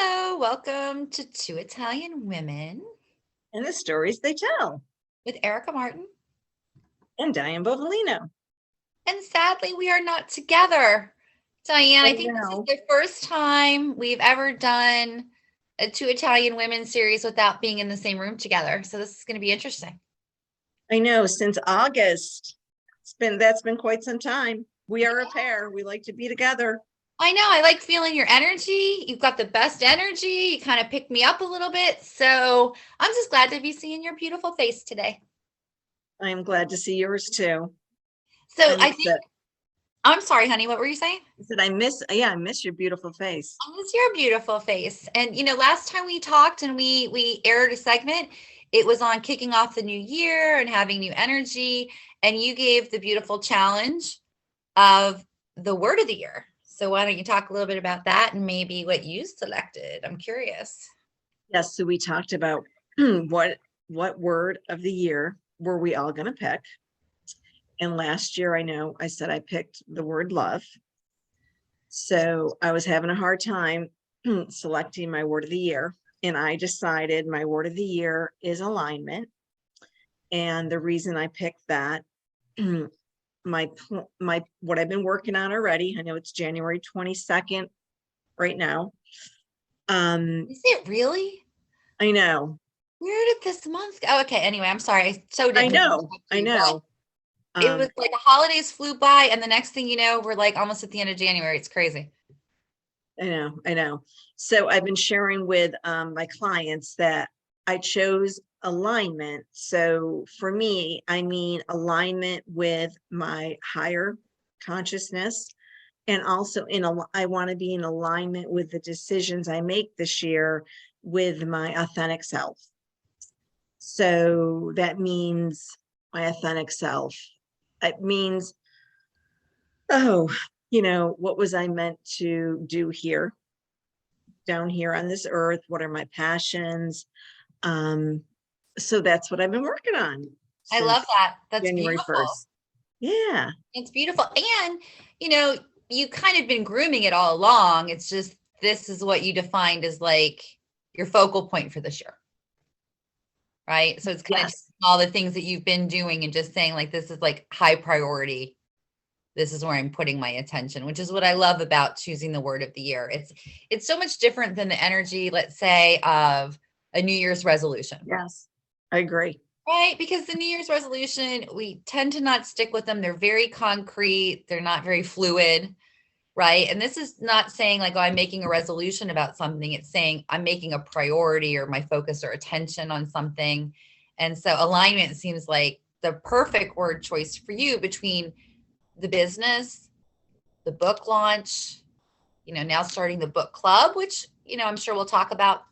Hello, welcome to Two Italian Women and the stories they tell with Erica Martin. And Diane Bovalino. And sadly, we are not together. Diane, I think this is the first time we've ever done a Two Italian Women series without being in the same room together. So this is going to be interesting. I know, since August. That's been quite some time. We are a pair. We like to be together. I know. I like feeling your energy. You've got the best energy. You kind of picked me up a little bit. So I'm just glad to be seeing your beautiful face today. I'm glad to see yours too. So I'm sorry, honey. What were you saying? I said, I miss your beautiful face. I miss your beautiful face. And, last time we talked and we aired a segment, it was on kicking off the new year and having new energy. And you gave the beautiful challenge of the word of the year. So why don't you talk a little bit about that and maybe what you selected? I'm curious. Yes. So we talked about what word of the year were we all going to pick? And last year, I said I picked the word love. So I was having a hard time selecting my word of the year. And I decided my word of the year is alignment. And the reason I picked that, what I've been working on already, I know it's January 22nd right now. Is it really? I know. Where did this month go? Oh, okay. Anyway, I'm sorry. I know. It was like the holidays flew by, and the next thing you know, we're like almost at the end of January. It's crazy. I know. So I've been sharing with my clients that I chose alignment. So for me, I mean alignment with my higher consciousness, and also I want to be in alignment with the decisions I make this year with my authentic self. So that means my authentic self. It means, what was I meant to do here, down here on this earth? What are my passions? So that's what I've been working on. I love that. That's January beautiful. 1st. Yeah. It's beautiful. And, you kind of been grooming it all along. It's just, this is what you defined as like your focal point for this year. Right. So it's kind of all the things that you've been doing and just saying like, this is like high priority. This is where I'm putting my attention, which is what I love about choosing the word of the year. It's so much different than the energy, let's say, of a New Year's resolution. Yes, I agree. Right. Because the New Year's resolution, we tend to not stick with them. They're very concrete. They're not very fluid. Right. And this is not saying like, oh, I'm making a resolution about something. It's saying I'm making a priority or my focus or attention on something. And so alignment seems like the perfect word choice for you between the business, the book launch, now starting the book club, which, I'm sure we'll talk about,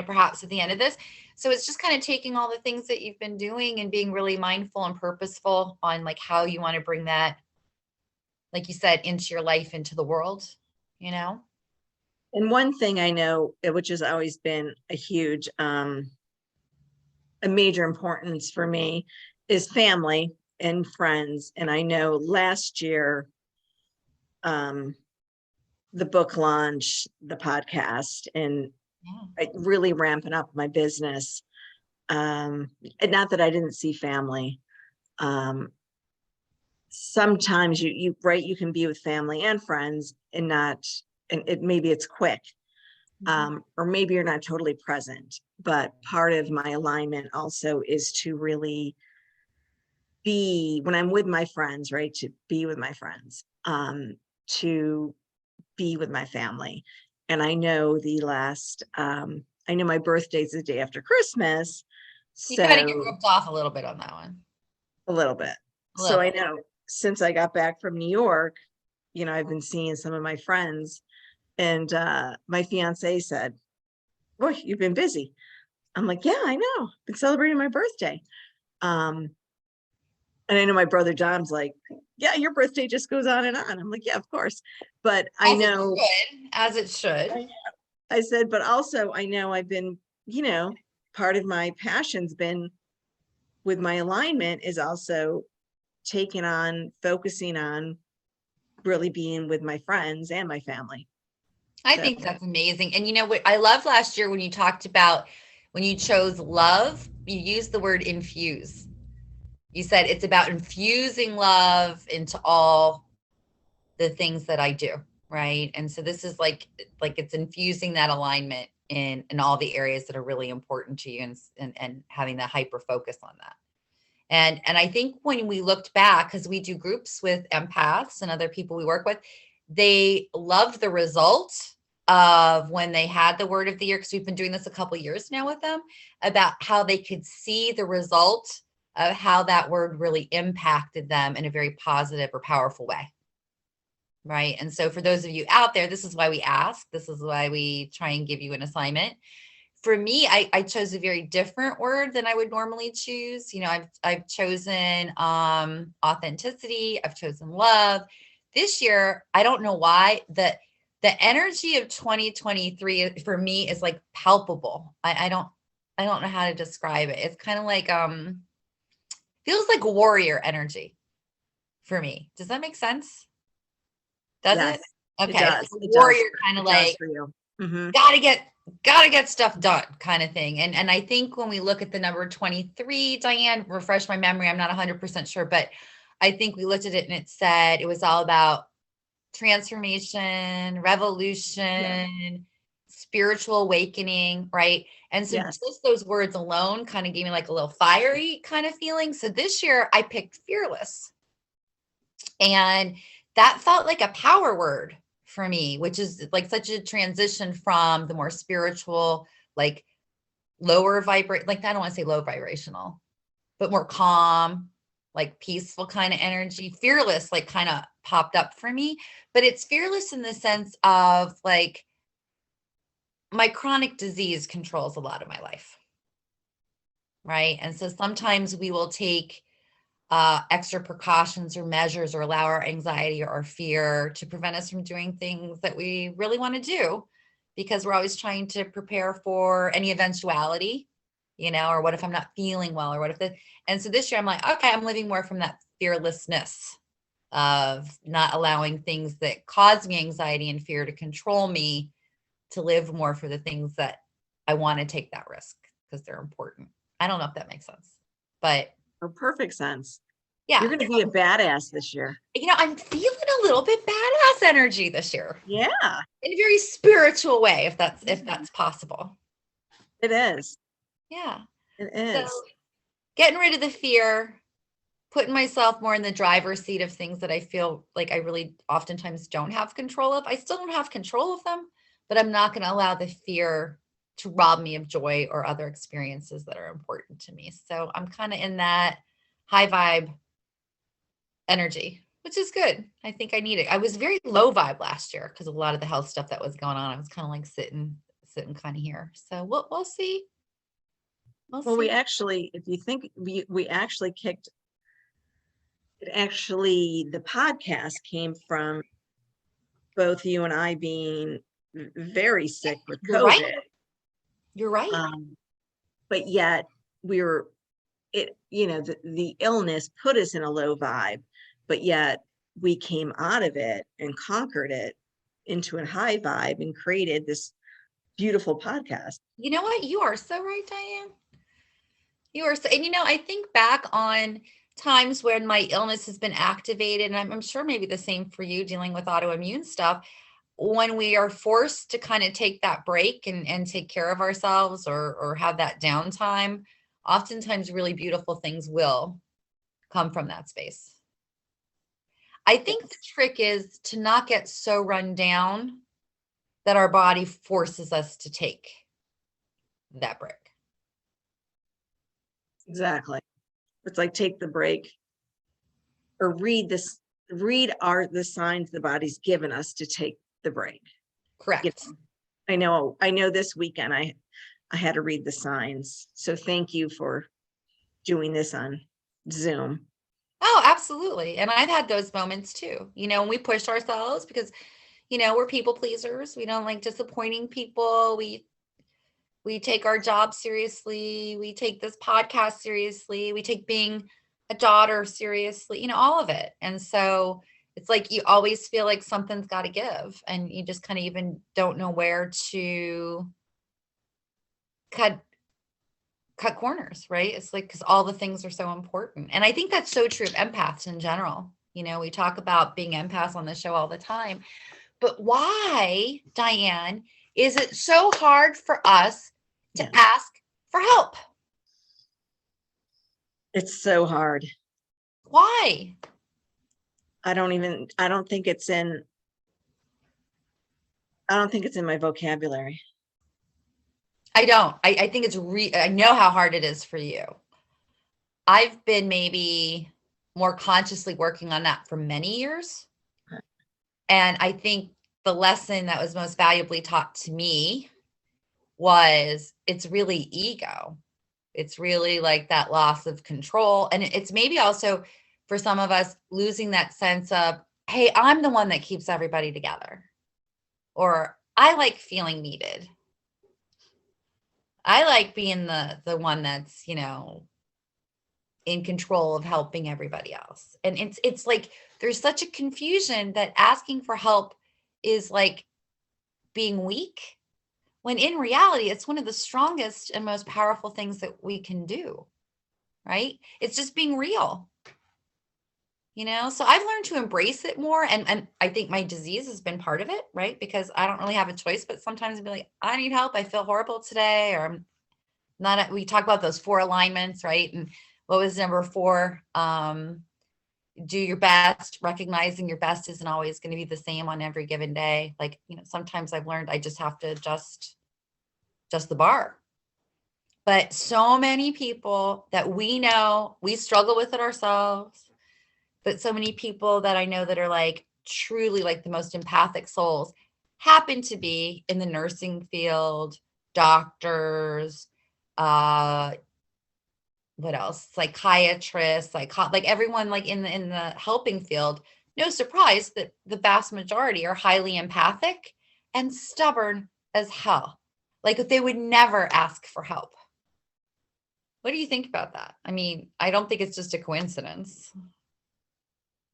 perhaps at the end of this. So it's just kind of taking all the things that you've been doing and being really mindful and purposeful on like how you want to bring that, like you said, into your life, into the world, And one thing I know, which has always been a huge, a major importance for me, is family and friends. And I know last year, the book launch, the podcast, and really ramping up my business. And not that I didn't see family. Sometimes you can be with family and friends and maybe it's quick. Or maybe you're not totally present, but part of my alignment also is to really be, when I'm with my friends, right, to be with my friends, to be with my family. And I know I know my birthday's the day after Christmas. You kind of get ripped off a little bit on that one. A little bit. So I know since I got back from New York, I've been seeing some of my friends, and my fiance said, boy, you've been busy. I'm like, yeah, I know. Been celebrating my birthday. And I know my brother John's like, yeah, your birthday just goes on and on. I'm like, yeah, of course. But I know as it should. I said, but also I know I've been, part of my passion's been with my alignment is also focusing on really being with my friends and my family. I So, think that's amazing. And you know what I loved last year when you talked about when you chose love, you used the word infuse. You said it's about infusing love into all the things that I do, right? And so this is like it's infusing that alignment in all the areas that are really important to you, and having that hyper focus on that. And I think when we looked back, because we do groups with empaths and other people we work with, they loved the result of when they had the word of the year, because we've been doing this a couple of years now with them, about how they could see the result of how that word really impacted them in a very positive or powerful way. Right. And so for those of you out there, this is why we ask. This is why we try and give you an assignment. For me, I chose a very different word than I would normally choose. You know, I've chosen authenticity. I've chosen love. This year, I don't know why, the energy of 2023 for me is like palpable. I don't know how to describe it. It's kind of like feels like warrior energy for me. Does that make sense? Does yes, it? it Okay. does. It's like a It warrior does. kind of It does like for you. Hmm. gotta get stuff done kind of thing. And I think when we look at the number 23, Diane, refresh my memory, I'm not 100% sure, but I think we looked at it and it said it was all about transformation, Yeah. revolution, spiritual awakening, right? And so Yes. just those words alone kind of gave me like a little fiery kind of feeling. So this year I picked fearless. And that felt like a power word for me, which is like such a transition from the more spiritual, like lower vibrate, like I don't want to say low vibrational, but more calm, like peaceful kind of energy. Fearless, like kind of popped up for me, but it's fearless in the sense of like my chronic disease controls a lot of my life. Right. And so sometimes we will take extra precautions or measures or allow our anxiety or our fear to prevent us from doing things that we really want to do, because we're always trying to prepare for any eventuality, you know, or what if I'm not feeling well, or what if the, and so this year I'm like, okay, I'm living more from that fearlessness of not allowing things that cause me anxiety and fear to control me, to live more for the things that I want to take that risk because they're important. I don't know if that makes sense, but Oh, perfect sense. You're yeah, going to be a badass this year. you know, I'm feeling a little bit badass energy this year Yeah, in a very spiritual way, if that's possible. it is. Yeah. It So is. getting rid of the fear, putting myself more in the driver's seat of things that I feel like I really oftentimes don't have control of. I still don't have control of them, but I'm not going to allow the fear to rob me of joy or other experiences that are important to me. So I'm kind of in that high vibe energy, which is good. I think I need it. I was very low vibe last year because of a lot of the health stuff that was going on. I was kind of like sitting kind of here. So we'll see. We'll Well, we see. actually, if you think we actually kicked it, actually, the podcast came from both you and I being very sick with You're right. COVID. You're right. But yet we were, it, you know, the illness put us in a low vibe, but yet we came out of it and conquered it into a high vibe and created this beautiful podcast. You know what? You are so right, Diane. You are so, and you know, I think back on times when my illness has been activated, and I'm sure maybe the same for you dealing with autoimmune stuff, when we are forced to kind of take that break and take care of ourselves, or have that downtime, oftentimes really beautiful things will come from that space. I think the trick is to not get so run down that our body forces us to take that break. Exactly. It's like take the break or read the signs the body's given us to take the break. Correct. I know this weekend I had to read the signs. So thank you for doing this on Zoom. Oh, absolutely. And I've had those moments too. You know, when we push ourselves because, you know, we're people pleasers. We don't like disappointing people. We take our job seriously. We take this podcast seriously. We take being a daughter seriously, you know, all of it. And so It's like you always feel like something's got to give, and you just kind of even don't know where to cut corners, right? It's like, because all the things are so important. And I think that's so true of empaths in general. You know, we talk about being empaths on the show all the time, but why, Diane, is it so hard for us to ask for help? It's so hard. Why? I don't think it's in my vocabulary. I don't. I think it's I know how hard it is for you. I've been maybe more consciously working on that for many years. And I think the lesson that was most valuably taught to me was it's really ego. It's really like that loss of control. And it's maybe also for some of us losing that sense of, hey, I'm the one that keeps everybody together. Or I like feeling needed. I like being the one that's, you know, in control of helping everybody else. And it's like there's such a confusion that asking for help is like being weak, when in reality it's one of the strongest and most powerful things that we can do, right? It's just being real, you know? So I've learned to embrace it more, and I think my disease has been part of it, right? Because I don't really have a choice, but sometimes I'd be like, I need help, I feel horrible today, or I'm not. We talk about those 4 alignments, right? And what was number 4? Do your best. Recognizing your best isn't always going to be the same on every given day. Like, you know, sometimes I've learned I just have to adjust the bar. But so many people that we know, we struggle with it ourselves, but so many people that I know that are like truly like the most empathic souls happen to be in the nursing field, doctors, what else? Psychiatrists, like everyone like in the helping field. No surprise that the vast majority are highly empathic and stubborn as hell. Like they would never ask for help. What do you think about that? I mean, I don't think it's just a coincidence.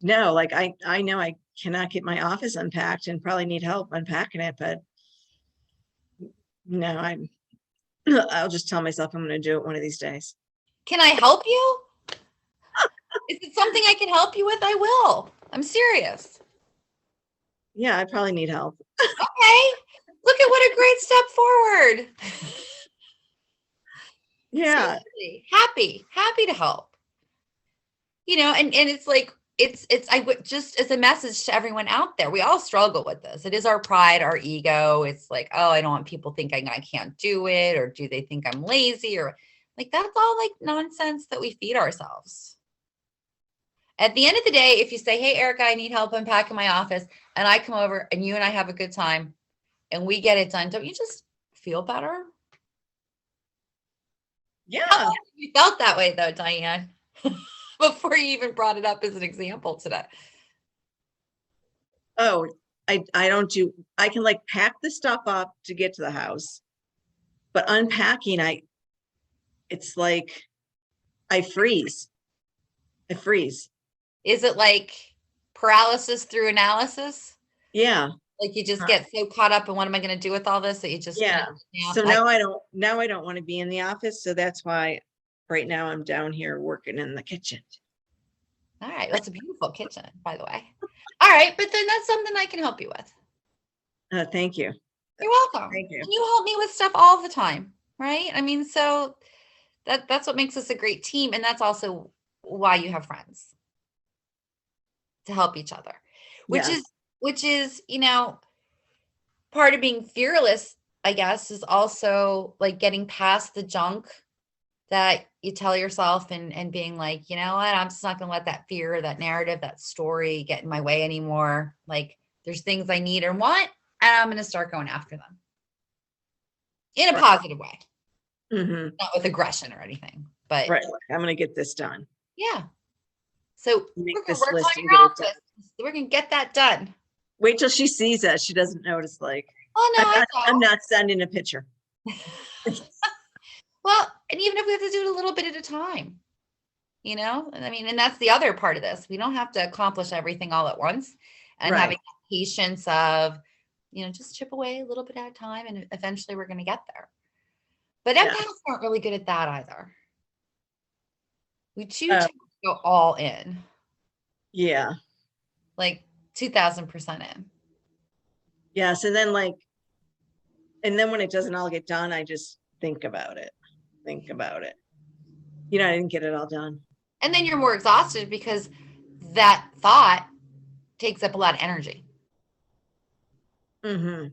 No, like I know I cannot get my office unpacked and probably need help unpacking it, but no, I'll just tell myself I'm going to do it one of these days. Can I help you? Is it something I can help you with? I will. I'm serious. Yeah, I probably need help. Okay. Look at what a great step forward. Yeah. Seriously. Happy to help. You know, and it's like, I would just as a message to everyone out there, we all struggle with this. It is our pride, our ego. It's like, oh, I don't want people thinking I can't do it, or do they think I'm lazy, or like, that's all like nonsense that we feed ourselves. At the end of the day, if you say, hey, Erica, I need help unpacking my office, and I come over and you and I have a good time and we get it done, don't you just feel better? Yeah. How long have you felt that way though, Diane? Before you even brought it up as an example today. Oh, I can like pack the stuff up to get to the house, but unpacking, it's like I freeze. Is it like paralysis through analysis? Yeah. Like you just get so caught up in what am I going to do with all this that you just So now I don't want to be in the office. So that's why right now I'm down here working in the kitchen. All right. That's a beautiful kitchen, by the way. All right. But then that's something I can help you with. Thank you. You're welcome. Thank you. And you help me with stuff all the time, right? I mean, so that's what makes us a great team. And that's also why you have friends, to help each other, which is, you know, part of being fearless, I guess, is also like getting past the junk that you tell yourself and being like, you know what, I'm just not going to let that fear, that narrative, that story get in my way anymore. Like there's things I need or want, and I'm going to start going after them in a positive way, not with aggression or anything, but right. I'm going to get this done. Yeah. So Make we're this going to work list on and your get it office. done. We're going to get that done. Wait till she sees us. She doesn't notice. Like, Oh no, I'm not sending a picture. Well, and even if we have to do it a little bit at a time, you know? And I mean, and that's the other part of this. We don't have to accomplish everything all at once, and Right. having the patience of, you know, just chip away a little bit at a time, and eventually we're going to get there. But Yeah. empaths aren't really good at that either. We tend Uh, to go all in, yeah. like 2000% in. Yeah. So then and then when it doesn't all get done, I just think about it. Think about it. You know, I didn't get it all done. And then you're more exhausted because that thought takes up a lot of energy. Mm-hmm.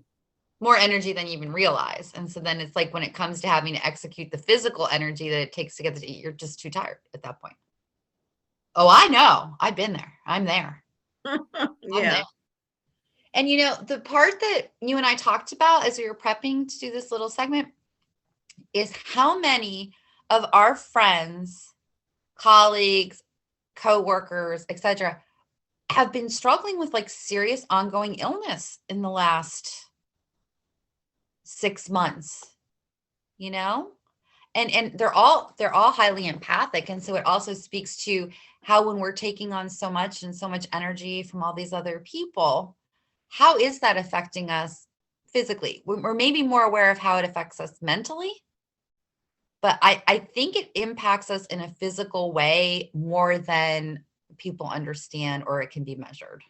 More energy than you even realize. And so then it's like when it comes to having to execute the physical energy that it takes to get to eat, you're just too tired at that point. Oh, I know. I've been there. I'm there. I'm there. Yeah. And you know, the part that you and I talked about as we were prepping to do this little segment is how many of our friends, colleagues, co-workers, etc., have been struggling with like serious ongoing illness in the last 6 months, you know? And they're all highly empathic. And so it also speaks to how when we're taking on so much and so much energy from all these other people, how is that affecting us physically? We're maybe more aware of how it affects us mentally, but I think it impacts us in a physical way more than people understand or it can be measured.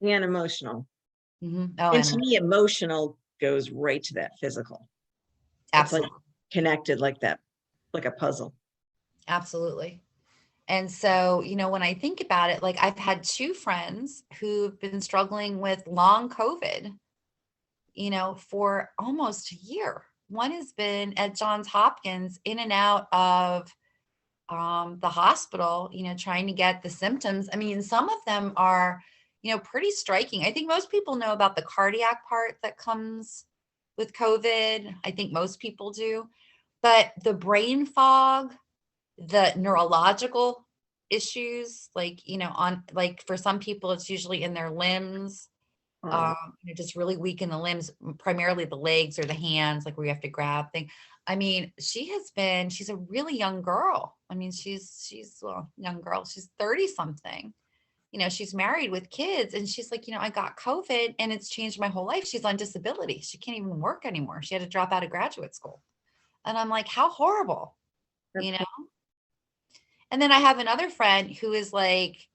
And emotional. Oh, And to me, emotional goes right to that physical. absolutely. It's like connected like that, like a puzzle. Absolutely. And so, you know, when I think about it, like I've had 2 friends who've been struggling with long COVID, you know, for almost a year. One has been at Johns Hopkins in and out of the hospital, you know, trying to get the symptoms. I mean, some of them are, you know, pretty striking. I think most people know about the cardiac part that comes with COVID. I think most people do. But the brain fog, the neurological issues, like, you know, on like for some people, it's usually in their limbs, Oh, you know, just really weak in the limbs, primarily the legs or the hands, like where you have to grab things. I mean, she's a really young girl. I mean, she's well, young girl, she's 30 something. You know, she's married with kids and she's like, you know, I got COVID and it's changed my whole life. She's on disability. She can't even work anymore. She had to drop out of graduate school. And I'm like, how horrible, that's you know? And then I have another friend who is like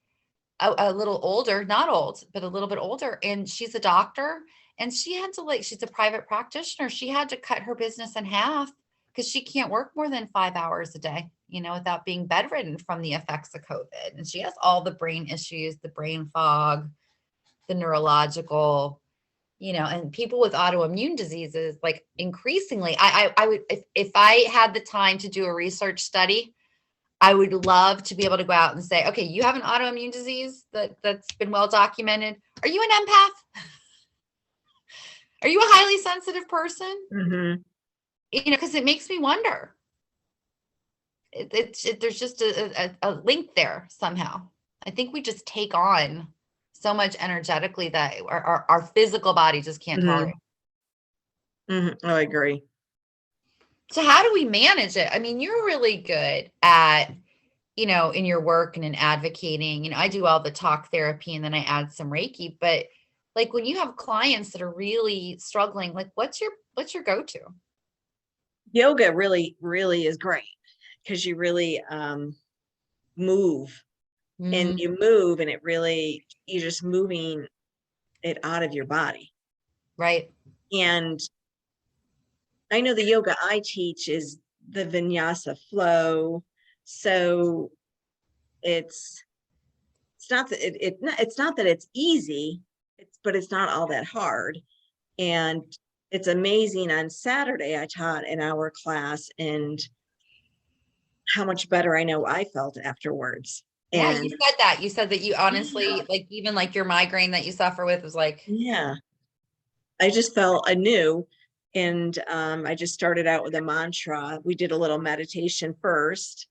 a little older, not old, but a little bit older. And she's a doctor and she had to like, she's a private practitioner. She had to cut her business in half because she can't work more than 5 hours a day, you know, without being bedridden from the effects of COVID. And she has all the brain issues, the brain fog, the neurological, you know, and people with autoimmune diseases, like increasingly, I would, if I had the time to do a research study, I would love to be able to go out and say, okay, you have an autoimmune disease that's been well documented. Are you an empath? Are you a highly sensitive person? Mm-hmm. You know, because it makes me wonder. There's just a link there somehow. I think we just take on so much energetically that our physical body just can't tolerate. Mm-hmm. Oh, I agree. So how do we manage it? I mean, you're really good at, you know, in your work and in advocating. You know, I do all the talk therapy and then I add some Reiki, but like when you have clients that are really struggling, like what's your go-to? Yoga really, really is great because you really move and Mm, you move and it really, you're just moving it out of your body. right. And I know the yoga I teach is the vinyasa flow. So it's not that it's not that it's easy, but it's not all that hard. And it's amazing. On Saturday, I taught an hour class and how much better I know I felt afterwards. Yeah, you And said that. You said that you honestly, like even like your migraine that you suffer with was like, yeah, I just felt anew. And I just started out with a mantra. We did a little meditation first,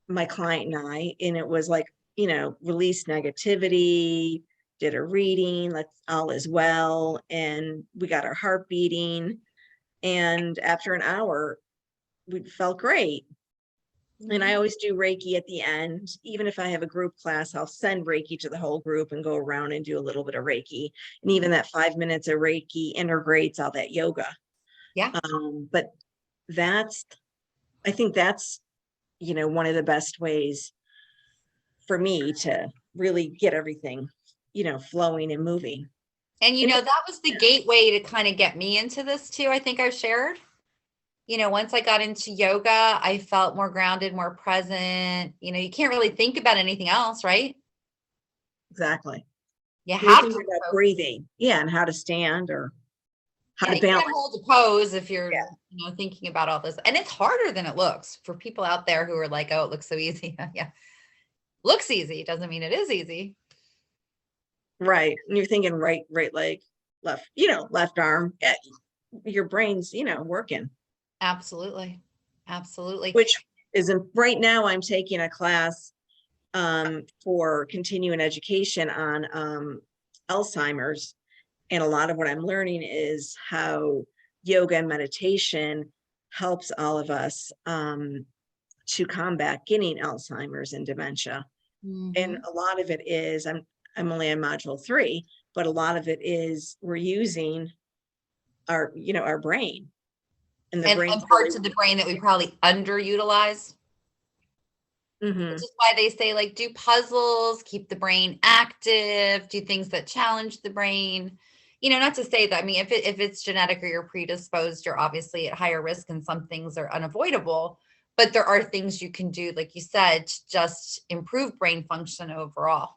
my client and I, and it was like, you know, release negativity, did a reading, let's all is well. And we got our heart beating. And after an hour, we felt great. And I always do Reiki at the end. Even if I have a group class, I'll send Reiki to the whole group and go around and do a little bit of Reiki. And even that 5 minutes of Reiki integrates all that yoga. Yeah. But I think that's, one of the best ways for me to really get everything, flowing and moving. And, that was the gateway to kind of get me into this too. I think I've shared, once I got into yoga, I felt more grounded, more present. You can't really think about anything else, right? Exactly. You You're have thinking to about breathing. Yeah. And how to stand or how to you can't balance. hold a pose if you're, thinking about all this. And it's harder than it looks for people out there who are like, oh, it looks so easy. Yeah. Looks easy. Doesn't mean it is easy. Right. And you're thinking right leg, left arm. Your brain's, working. Absolutely. Absolutely. Which isn't right now. I'm taking a class for continuing education on Alzheimer's. And a lot of what I'm learning is how yoga and meditation helps all of us to combat getting Alzheimer's and dementia. And a lot of it is, I'm only on module 3, but a lot of it is we're using our brain. And the brain parts of the brain that we probably underutilize. Which is why they say, like, do puzzles, keep the brain active, do things that challenge the brain. Not to say that, I mean, if it's genetic or you're predisposed, you're obviously at higher risk and some things are unavoidable, but there are things you can do, like you said, to just improve brain function overall.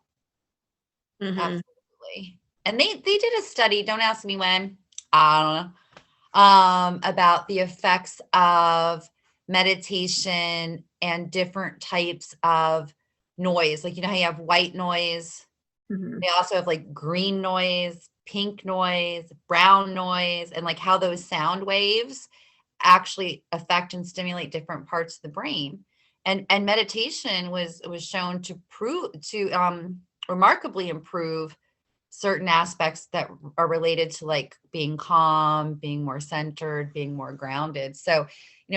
Absolutely. And they did a study, don't ask me when, I don't know, about the effects of meditation and different types of noise. Like, how you have white noise. They also have like green noise, pink noise, brown noise, and like how those sound waves actually affect and stimulate different parts of the brain. And meditation was shown to remarkably improve certain aspects that are related to like being calm, being more centered, being more grounded. So,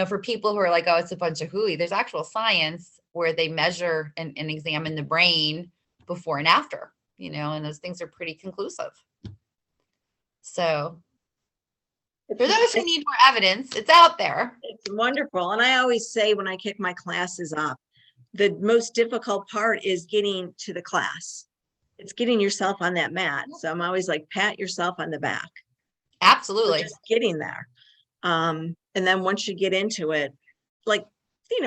for people who are like, oh, it's a bunch of hooey, there's actual science where they measure and examine the brain before and after, and those things are pretty conclusive. So for those who need more evidence, it's out there. It's wonderful. And I always say when I kick my classes up, the most difficult part is getting to the class. It's getting yourself on that mat. So I'm always like, pat yourself on the back. Absolutely. So just getting there. And then once you get into it, like,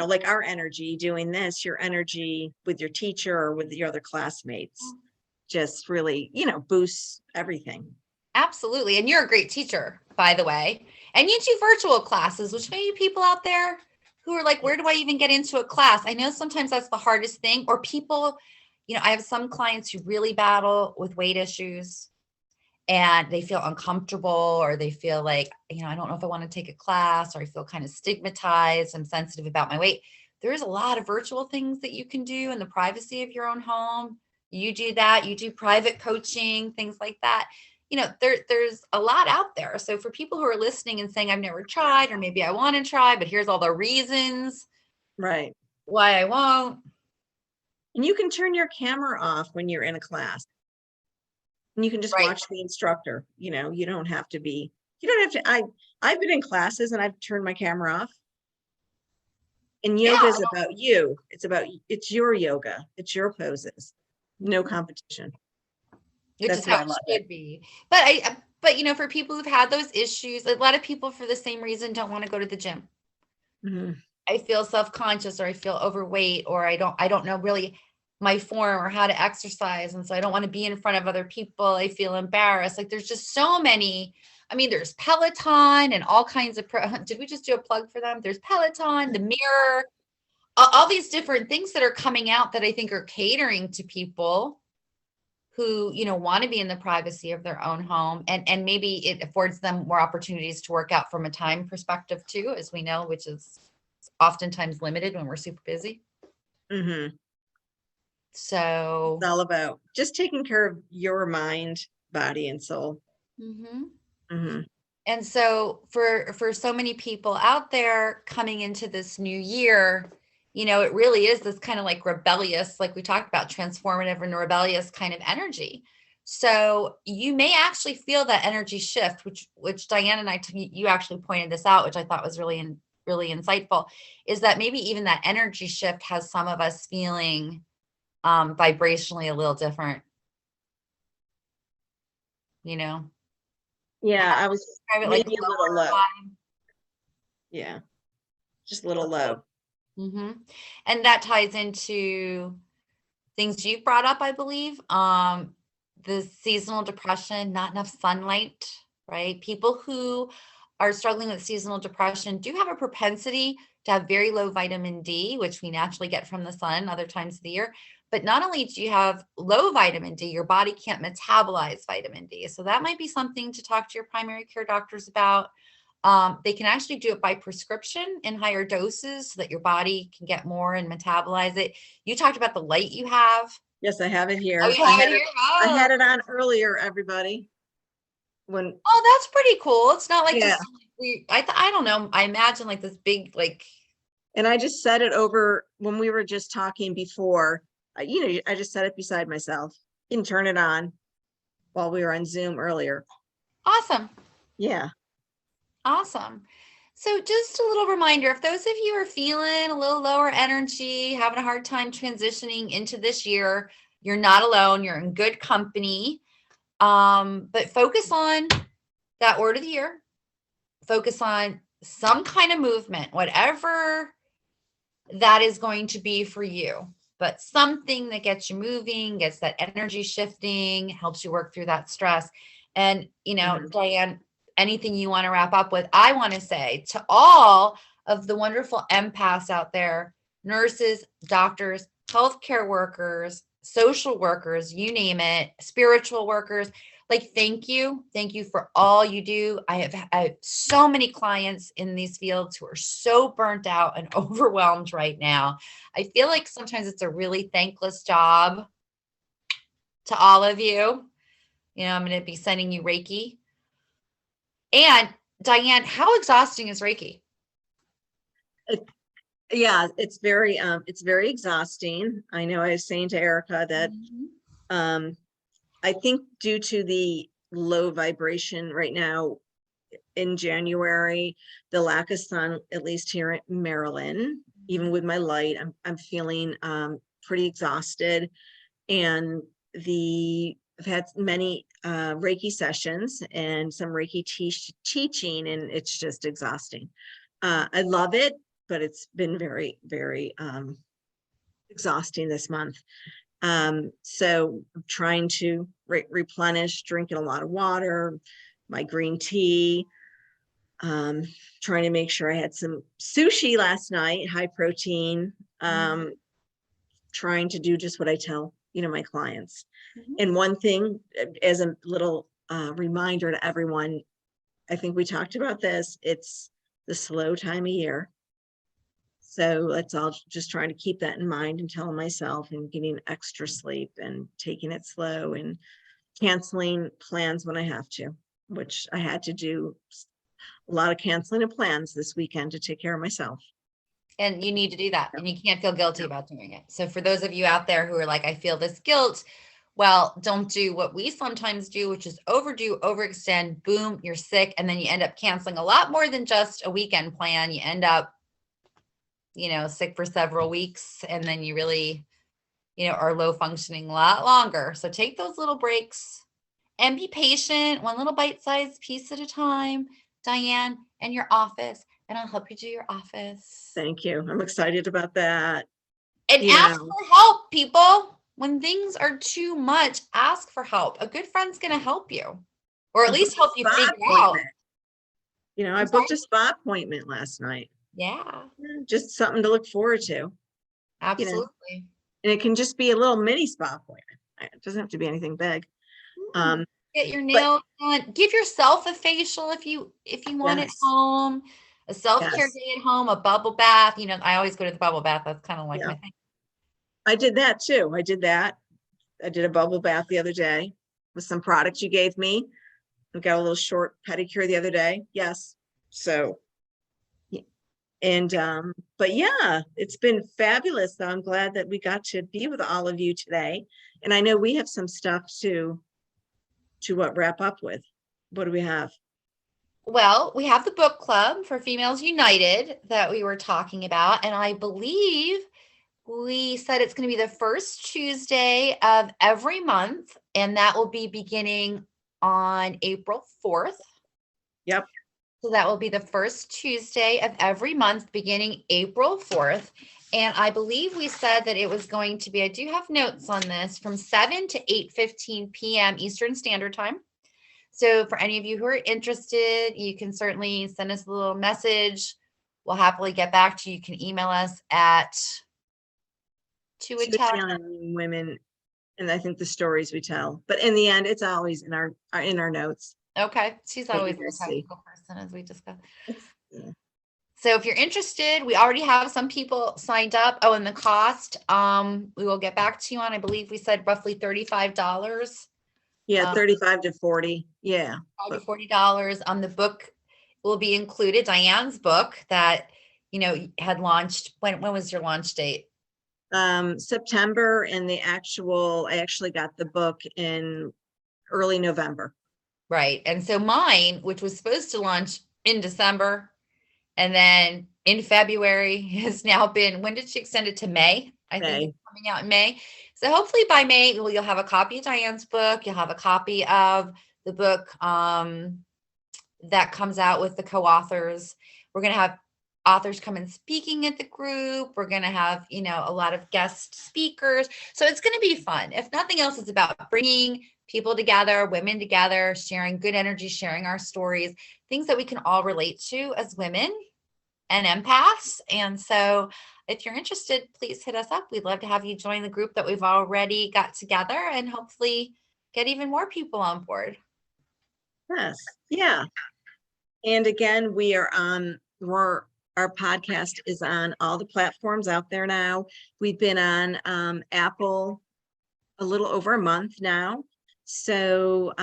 like our energy doing this, your energy with your teacher or with your other classmates, just really, boosts everything. Absolutely. And you're a great teacher, by the way. And you do virtual classes, which maybe people out there who are like, where do I even get into a class? I know sometimes that's the hardest thing. Or people, I have some clients who really battle with weight issues and they feel uncomfortable, or they feel like, I don't know if I want to take a class, or I feel kind of stigmatized. I'm sensitive about my weight. There's a lot of virtual things that you can do in the privacy of your own home. You do that. You do private coaching, things like that. There's a lot out there. So for people who are listening and saying, I've never tried, or maybe I want to try, but here's all the reasons right why I won't. And you can turn your camera off when you're in a class. And you can just watch the instructor. You don't have to I've been in classes and I've turned my camera off. And yoga is about you. It's your yoga. It's your poses. No competition. Which is how it should be. But for people who've had those issues, a lot of people for the same reason don't want to go to the gym. I feel self-conscious, or I feel overweight, or I don't know really my form or how to exercise. And so I don't want to be in front of other people. I feel embarrassed. Like, there's just so many. I mean, there's Peloton and all kinds of, did we just do a plug for them? There's Peloton, the Mirror, all these different things that are coming out that I think are catering to people who, want to be in the privacy of their own home. And maybe it affords them more opportunities to work out from a time perspective too, as we know, which is oftentimes limited when we're super busy. So it's all about just taking care of your mind, body, and soul. And so for so many people out there coming into this new year, it really is this kind of like rebellious, like we talked about, transformative and rebellious kind of energy. So you may actually feel that energy shift, which Diane and you actually pointed this out, which I thought was really insightful, is that maybe even that energy shift has some of us feeling vibrationally a little different. Yeah, I was like maybe a little low. Yeah, just a little low. Mm-hmm. And that ties into things you brought up, I believe. The seasonal depression, not enough sunlight, right? People who are struggling with seasonal depression do have a propensity to have very low vitamin D, which we naturally get from the sun other times of the year. But not only do you have low vitamin D, your body can't metabolize vitamin D. So that might be something to talk to your primary care doctors about. They can actually do it by prescription in higher doses so that your body can get more and metabolize it. You talked about the light you have. Yes, I have it here. Oh, you have it here? I had it on earlier, everybody. Oh, that's pretty cool. It's not like Yeah. just I don't know. I imagine like this big, like. And I just set it over when we were just talking before, I just set it beside myself. You can turn it on while we were on Zoom earlier. Awesome. Yeah. Awesome. So just a little reminder, if those of you are feeling a little lower energy, having a hard time transitioning into this year, you're not alone. You're in good company. But focus on that word of the year. Focus on some kind of movement, whatever that is going to be for you, but something that gets you moving, gets that energy shifting, helps you work through that stress. And, Diane, anything you want to wrap up with? I want to say to all of the wonderful empaths out there, nurses, doctors, healthcare workers, social workers, you name it, spiritual workers, like, thank you for all you do. I have so many clients in these fields who are so burnt out and overwhelmed right now. I feel like sometimes it's a really thankless job. To all of you, I'm going to be sending you Reiki. And Diane, how exhausting is Reiki? Yeah, it's very exhausting. I know I was saying to Erica that I think due to the low vibration right now in January, the lack of sun, at least here in Maryland, even with my light, I'm feeling pretty exhausted. And I've had many Reiki sessions and some Reiki teaching, and it's just exhausting. I love it, but it's been very, very exhausting this month. So I'm trying to replenish, drinking a lot of water, my green tea, trying to make sure I had some sushi last night, high protein, trying to do just what I tell, my clients. And one thing, as a little reminder to everyone, I think we talked about this, it's the slow time of year. So let's all just trying to keep that in mind and telling myself and getting extra sleep and taking it slow and canceling plans when I have to, which I had to do a lot of canceling of plans this weekend to take care of myself. And you need to do that, and you can't feel guilty about doing it. So for those of you out there who are like, I feel this guilt, well, don't do what we sometimes do, which is overdo, overextend, boom, you're sick. And then you end up canceling a lot more than just a weekend plan. You end up, sick for several weeks, and then you really, are low functioning a lot longer. So take those little breaks and be patient, one little bite-sized piece at a time. Diane, and your office, and I'll help you do your office. Thank you. I'm excited about that. And ask for help, people. When things are too much, ask for help. A good friend's going to help you, or at least help you figure out. I booked a spa appointment last night. Yeah. Just something to look forward to. Absolutely. And it can just be a little mini spa appointment. It doesn't have to be anything big. Get your nails done. Give yourself a facial if you want it home. A self-care day at home, a bubble bath. I always go to the bubble bath. That's kind of like my thing. I did that too. I did a bubble bath the other day with some products you gave me. I got a little short pedicure the other day. Yes. So And, but yeah, it's been fabulous. I'm glad that we got to be with all of you today. And I know we have some stuff to what wrap up with. What do we have? Well, we have the book club for Females United that we were talking about. And I believe we said it's going to be the first Tuesday of every month. And that will be beginning on April 4th. Yep. So that will be the first Tuesday of every month beginning April 4th. And I believe we said that it was going to be, I do have notes on this, from 7 to 8:15 p.m. Eastern Standard Time. So for any of you who are interested, you can certainly send us a little message. We'll happily get back to you. You can email us at To Italian women, and I think the stories we tell. But in the end, it's always in our notes. Okay. She's What you always a guys see. technical person, as we discussed. Yeah. So if you're interested, we already have some people signed up. Oh, and the cost, we will get back to you on, I believe we said roughly $35. Yeah, 35 to 40. Yeah. $35 to $40 on the book will be included. Diane's book that, you know, had launched. When was your launch date? September, and I actually got the book in early November. Right. And so mine, which was supposed to launch in December and then in February, has now been, when did she extend it to May? I think it's coming out in May. So hopefully by May, you'll have a copy of Diane's book. You'll have a copy of the book that comes out with the co-authors. We're going to have authors come and speaking at the group. We're going to have, you know, a lot of guest speakers. So it's going to be fun. If nothing else, it's about bringing people together, women together, sharing good energy, sharing our stories, things that we can all relate to as women and empaths. And so if you're interested, please hit us up. We'd love to have you join the group that we've already got together and hopefully get even more people on board. Yes. Yeah. And again, our podcast is on all the platforms out there now. We've been on Apple a little over a month now. So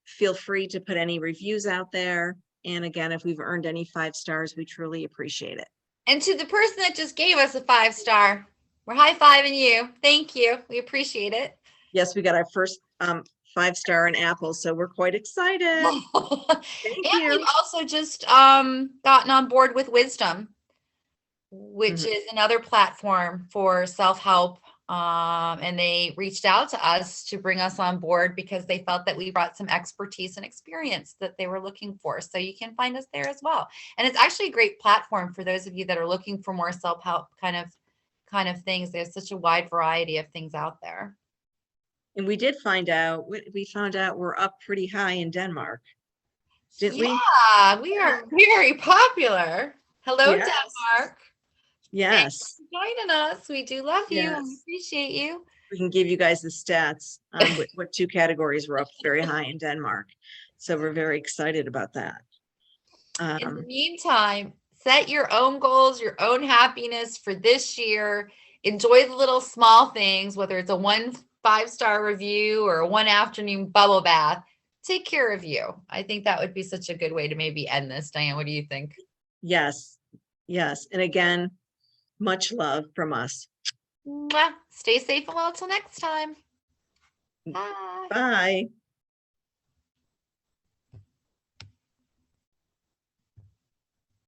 feel free to put any reviews out there. And again, if we've earned any 5 stars, we truly appreciate it. And to the person that just gave us a 5-star, we're high-fiving you. Thank you. We appreciate it. Yes, we got our first 5-star in Apple, so we're quite excited. Thank you. We've also just gotten on board with Wisdom, which is another platform for self-help. And they reached out to us to bring us on board because they felt that we brought some expertise and experience that they were looking for. So you can find us there as well. And it's actually a great platform for those of you that are looking for more self-help kind of things. There's such a wide variety of things out there. And we found out we're up pretty high in Denmark. Didn't we? Yeah, we are very popular. Hello, yes. Denmark. Yes. Thanks for joining us. We do love you and we appreciate you. We can give you guys the stats on what 2 categories were up very high in Denmark. So we're very excited about that. In the meantime, set your own goals, your own happiness for this year. Enjoy the little small things, whether it's a 1 5-star review or a 1 afternoon bubble bath. Take care of you. I think that would be such a good way to maybe end this. Diane, what do you think? Yes. Yes. And again, much love from us. Mwah. Stay safe and well till next time. Bye. Bye.